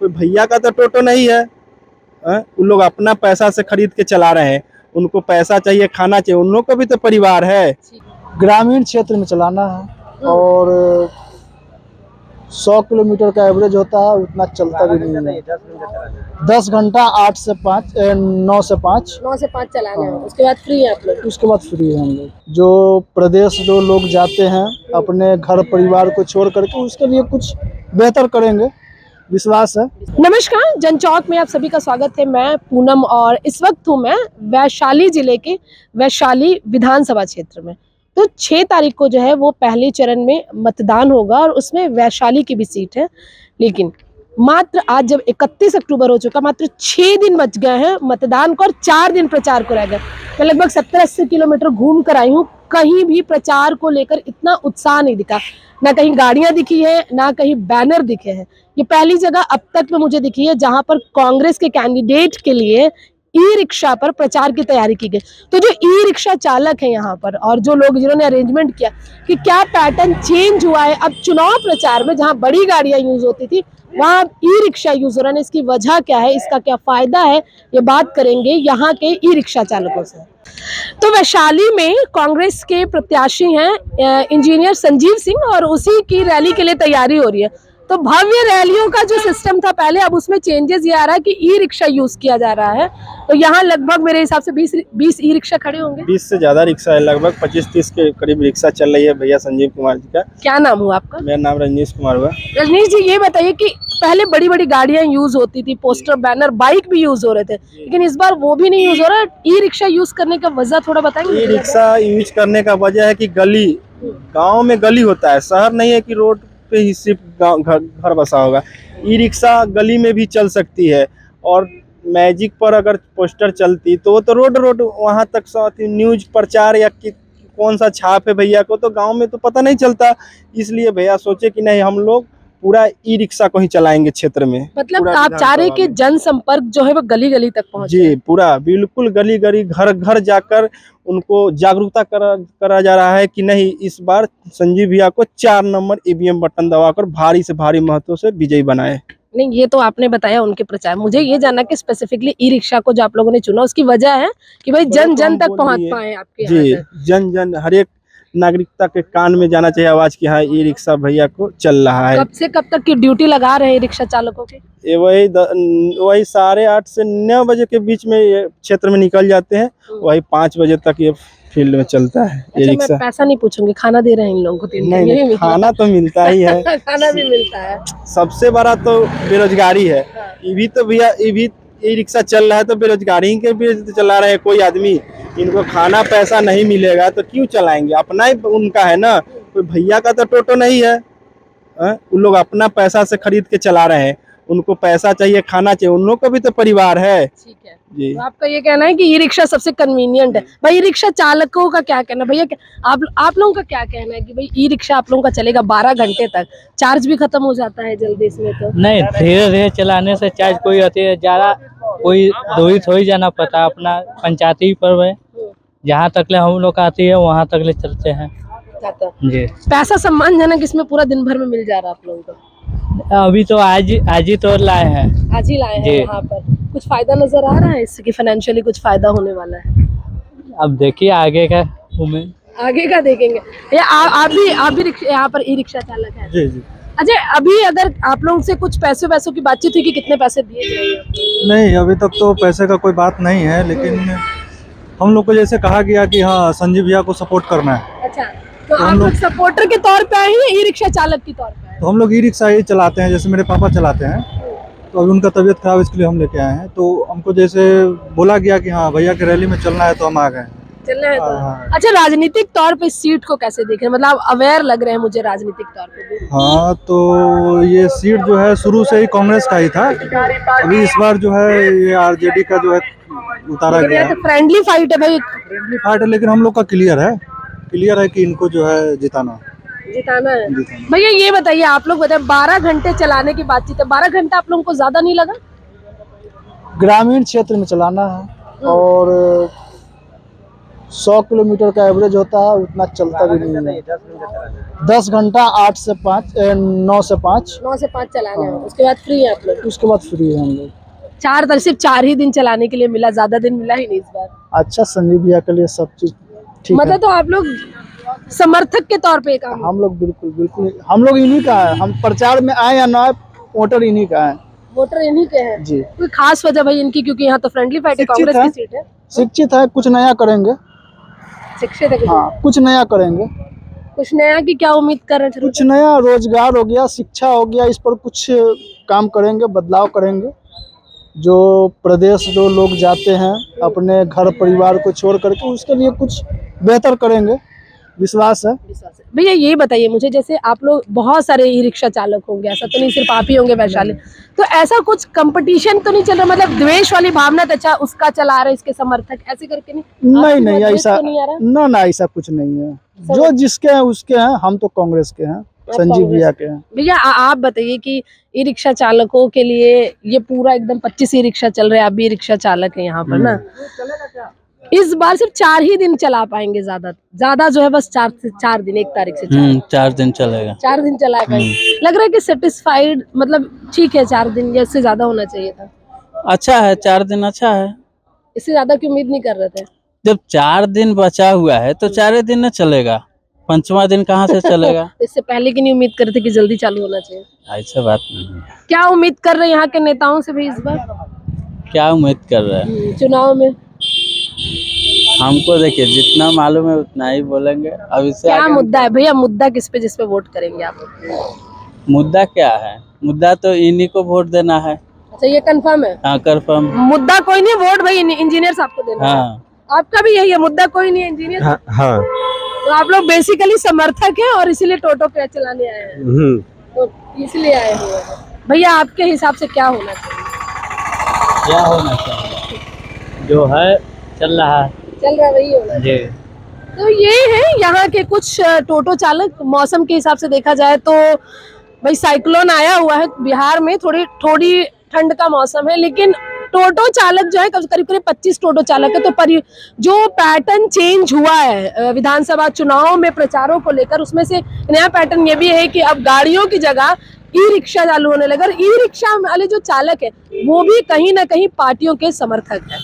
कोई भैया का तो टोटो नहीं है। उन लोग अपना पैसा से खरीद के चला रहे हैं, उनको पैसा चाहिए, खाना चाहिए, उन लोग का भी तो परिवार है। ग्रामीण क्षेत्र में चलाना है और 100 किलोमीटर का एवरेज होता है, उतना चलता भी नहीं है। 10 घंटा 8 से 5 9 से 5 चलाना है, उसके बाद फ्री है आप लोग। उसके बाद फ्री है हम लोग। जो प्रदेश जो लोग जाते हैं अपने घर परिवार को छोड़ करके, उसके लिए कुछ बेहतर करेंगे, विश्वास है। नमस्कार, जनचौक में आप सभी का स्वागत है। मैं पूनम और इस वक्त हूँ मैं वैशाली जिले के वैशाली विधानसभा क्षेत्र में। तो 6 तारीख को जो है वो पहले चरण में मतदान होगा और उसमें वैशाली की भी सीट है। लेकिन मात्र आज जब 31 अक्टूबर हो चुका, मात्र 6 दिन बच गए हैं मतदान को और 4 दिन प्रचार को रह गए। मैं लगभग 70-80 किलोमीटर घूम कर आई हूँ, कहीं भी प्रचार को लेकर इतना उत्साह नहीं दिखा। ना कहीं गाड़ियां दिखी है, ना कहीं बैनर दिखे हैं। ये पहली जगह अब तक में मुझे दिखी है जहां पर कांग्रेस के कैंडिडेट के लिए ई रिक्शा पर प्रचार की तैयारी की गई। तो जो ई रिक्शा चालक है यहाँ पर और जो लोग जिन्होंने अरेंजमेंट किया कि क्या पैटर्न चेंज हुआ है अब चुनाव प्रचार में, जहाँ बड़ी गाड़ियां यूज होती थी वहाँ ई रिक्शा यूज हो रहा है, इसकी वजह क्या है, इसका क्या फायदा है, ये बात करेंगे यहाँ के ई रिक्शा चालकों से। तो वैशाली में कांग्रेस के प्रत्याशी हैं इंजीनियर संजीव सिंह और उसी की रैली के लिए तैयारी हो रही है। तो भव्य रैलियों का जो सिस्टम था पहले, अब उसमें चेंजेस ये आ रहा है कि ई रिक्शा यूज किया जा रहा है। तो यहाँ लगभग मेरे हिसाब से 20 ई रिक्शा खड़े होंगे। 20 से ज्यादा रिक्शा है, लगभग 25-30 के करीब रिक्शा चल रही है भैया संजीव कुमार जी का। क्या नाम हुआ आपका? मेरा नाम रजनीश कुमार हुआ। रजनीश जी, ये बताइए कि पहले बड़ी बड़ी गाड़ियां यूज होती थी, पोस्टर बैनर बाइक भी यूज हो रहे थे, लेकिन इस बार वो भी नहीं यूज हो रहा। ई रिक्शा यूज करने का वजह थोड़ा बताएंगे? ई रिक्शा यूज करने का वजह है कि गली गांव में गली होता है, शहर नहीं है कि रोड पे ही सिर्फ घर बसा होगा। ई रिक्शा गली में भी चल सकती है और मैजिक पर अगर पोस्टर चलती तो वो तो रोड वहां तक न्यूज प्रचार या कौन सा छाप है भैया को, तो गांव में तो पता नहीं चलता। इसलिए भैया सोचे कि नहीं, हम लोग पूरा ई रिक्शा को ही चलाएंगे क्षेत्र में। मतलब आप चाह रहे कि जनसंपर्क जो है वो गली गली तक पहुंचे? जी, पूरा बिल्कुल गली गली घर घर जाकर उनको जागरूकता करा जा रहा है कि नहीं, इस बार संजीव भैया को 4 नंबर ईवीएम बटन दबाकर भारी से भारी महत्व से विजयी बनाए। नहीं, ये तो आपने बताया उनके प्रचार। मुझे ये जानना कि स्पेसिफिकली ई रिक्शा को जो आप लोगों ने चुना उसकी वजह है कि भाई जन जन तक पहुंच पाए आपके। जी, जन जन हर एक नागरिकता के कान में जाना चाहिए आवाज की हाँ ई रिक्शा भैया को चल रहा है। कब से कब तक की ड्यूटी लगा रहे हैं रिक्शा चालकों की? ये वही 8:30 से 9 बजे के बीच में ये क्षेत्र में निकल जाते हैं, वही 5 बजे तक ये फील्ड में चलता है ये अच्छा, रिक्शा। मैं पैसा नहीं पूछूंगे, खाना दे रहे हैं इन लोगों को? नहीं, खाना तो मिलता ही है। खाना भी मिलता है। सबसे बड़ा तो बेरोजगारी है। ये भी तो भैया, ये भी ई रिक्शा चल रहा है तो बेरोजगारी के भी चला रहे हैं कोई आदमी। इनको खाना पैसा नहीं मिलेगा तो क्यों चलाएंगे? अपना ही उनका है ना, कोई भैया का तो टोटो नहीं है। उन लोग अपना पैसा से खरीद के चला रहे हैं, उनको पैसा चाहिए, खाना चाहिए, उन लोग का भी तो परिवार है। ठीक है जी, तो आपका ये कहना है कि ई रिक्शा सबसे कन्वीनियंट है। भाई ई रिक्शा चालकों का क्या कहना है भैया? आप लोगों का क्या कहना है कि भाई ई रिक्शा आप लोगों का चलेगा 12 घंटे तक, चार्ज भी खत्म हो जाता है जल्दी इसमें? तो नहीं, धीरे धीरे चलाने से चार्ज कोई होती है ज्यादा, कोई दूरी थोड़ी जाना पड़ता। अपना पंचायती पर्व है, जहाँ तक ले हम लोग आती है वहाँ तक ले चलते हैं जी। पैसा सम्मानजनक इसमें पूरा दिन भर में मिल जा रहा है आप लोगों को? अभी तो आज ही तो लाए हैं। आज ही लाए हैं यहाँ पर। कुछ फायदा नजर आ रहा है इससे कि फाइनेंशियली कुछ फायदा होने वाला है? अब देखिए आगे का उम्मीद, आगे का देखेंगे। ये आप भी यहाँ पर ई रिक्शा चालक है? जी जी। अच्छा, अभी अगर आप लोगों से कुछ पैसों की बातचीत हुई कि कितने पैसे दिए जाएंगे? नहीं, अभी तक तो पैसे का कोई बात नहीं है, लेकिन हम लोग को जैसे कहा गया कि हाँ संजीव भैया को सपोर्ट करना है। अच्छा, तो आप लोग सपोर्टर के तौर पे आए हैं, ई रिक्शा चालक के तौर पे आए? तो हम लोग ई रिक्शा ही चलाते हैं, जैसे मेरे पापा चलाते हैं, तो अभी उनका तबीयत खराब, इसके लिए हम लेके आए हैं। तो हमको जैसे बोला गया कि हाँ भैया की रैली में चलना है, तो हम आ गए। चलना है तो। हाँ। अच्छा, राजनीतिक तौर पे इस सीट को कैसे देख रहे हैं? मतलब अवेयर लग रहे हैं मुझे राजनीतिक तौर पे भी। हाँ, तो ये सीट जो है शुरू से ही कांग्रेस का ही था, अभी इस बार जो है ये आरजेडी का जो है उतारा गया है। तो फ्रेंडली फाइट है भाई। फ्रेंडली फाइट है, लेकिन हम लोग का क्लियर है कि इनको जो है जिताना है। भैया ये बताइए, आप लोग बताए 12 घंटे चलाने की बातचीत है, 12 घंटा आप लोगों को ज्यादा नहीं लगा? ग्रामीण क्षेत्र में चलाना है और 100 किलोमीटर का एवरेज होता है, उतना चलता भी नहीं है। 10 घंटा 8 से 5 9 से 5 9 से 5 चलाना है, हाँ। उसके बाद फ्री है आप लोग। उसके बाद फ्री है हम लोग। सिर्फ 4 ही दिन चलाने के लिए मिला, ज्यादा दिन मिला ही नहीं इस बार। अच्छा, संजीव भैया के लिए सब चीज ठीक है। मतलब तो आप लोग समर्थक के तौर पे काम, हम लोग बिल्कुल बिल्कुल हम लोग इन्हीं का है। हम प्रचार में आए या ना आए, वोटर इन्हीं का है वोटर इन्हीं के हैं जी। कोई खास वजह भाई इनकी, क्योंकि यहाँ तो फ्रेंडली फाइट है, शिक्षित कांग्रेस है। की सीट है। शिक्षित है, कुछ नया करेंगे। शिक्षित है कुछ, हाँ, कुछ नया करेंगे। कुछ नया की क्या उम्मीद कर रहे हैं? कुछ नया रोजगार हो गया, शिक्षा हो गया, इस पर कुछ काम करेंगे, बदलाव करेंगे। जो प्रदेश जो लोग जाते हैं अपने घर परिवार को छोड़ करके, उसके लिए कुछ बेहतर करेंगे, विश्वास है। भैया ये बताइए मुझे, जैसे आप लोग बहुत सारे ई रिक्शा चालक होंगे, ऐसा तो नहीं सिर्फ आप ही होंगे वैशाली, तो ऐसा कुछ कंपटीशन तो नहीं चल रहा, मतलब द्वेष वाली भावना, तो अच्छा उसका चला रहे इसके समर्थक ऐसे करके नहीं? आपकी नहीं द्वेष ऐसा तो नहीं आ रहा? ना ऐसा कुछ नहीं है। जो जिसके हैं उसके हैं। हम तो कांग्रेस के हैं, संजीव भैया के हैं। भैया आप बताइए कि ई रिक्शा चालकों के लिए ये पूरा एकदम 25 ई रिक्शा चल रहे हैं, आप भी ई रिक्शा चालक हैं यहाँ पर ना, इस बार सिर्फ 4 ही दिन चला पाएंगे, ज्यादा जो है बस 4 दिन, 1 तारीख से 4 दिन चलेगा। 4 दिन चला पाएंगे। लग रहा है कि सेटिस्फाइड, मतलब ठीक है 4 दिन, या इससे ज्यादा होना चाहिए था? अच्छा है, 4 दिन अच्छा है। इससे ज्यादा की उम्मीद नहीं कर रहे थे? जब 4 दिन बचा हुआ है तो 4 दिन न चलेगा, 5वां दिन कहाँ से चलेगा? इससे पहले की नहीं उम्मीद कर रहे थे कि जल्दी चालू होना चाहिए? ऐसा बात नहीं है। क्या उम्मीद कर रहे हैं यहाँ के नेताओं से भी इस बार क्या उम्मीद कर रहे हैं? चुनाव में? हमको देखिए जितना मालूम है उतना ही बोलेंगे। अब इससे क्या आगे मुद्दा है भैया, मुद्दा किस पे, जिस पे वोट करेंगे आप? मुद्दा क्या है? मुद्दा तो इन्हीं को वोट देना है। अच्छा ये कंफर्म है? हाँ कंफर्म। मुद्दा कोई नहीं, वोट भाई इंजीनियर साहब को देना है। हाँ आपका भी यही है, मुद्दा कोई नहीं है, इंजीनियर। हाँ। तो आप लोग बेसिकली समर्थक हैं और इसीलिए टोटो पे चलाने आए हैं, तो इसलिए आए हुए हैं। भैया आपके हिसाब से क्या होना चाहिए? क्या होना चाहिए? जो है चल रहा है, चल रहा है वही होना चाहिए। जी। तो ये है यहाँ के कुछ टोटो चालक। मौसम के हिसाब से देखा जाए तो भाई साइक्लोन आया हुआ है बिहार में, थोड़ी ठंड का मौसम है, लेकिन टोटो चालक जो है करीब 25 टोटो चालक है। तो जो पैटर्न चेंज हुआ है विधानसभा चुनाव में प्रचारों को लेकर, उसमें से नया पैटर्न ये भी है कि अब गाड़ियों की जगह ई रिक्शा चालू होने लगा। और ई रिक्शा वाले जो चालक है वो भी कहीं ना कहीं पार्टियों के समर्थक है।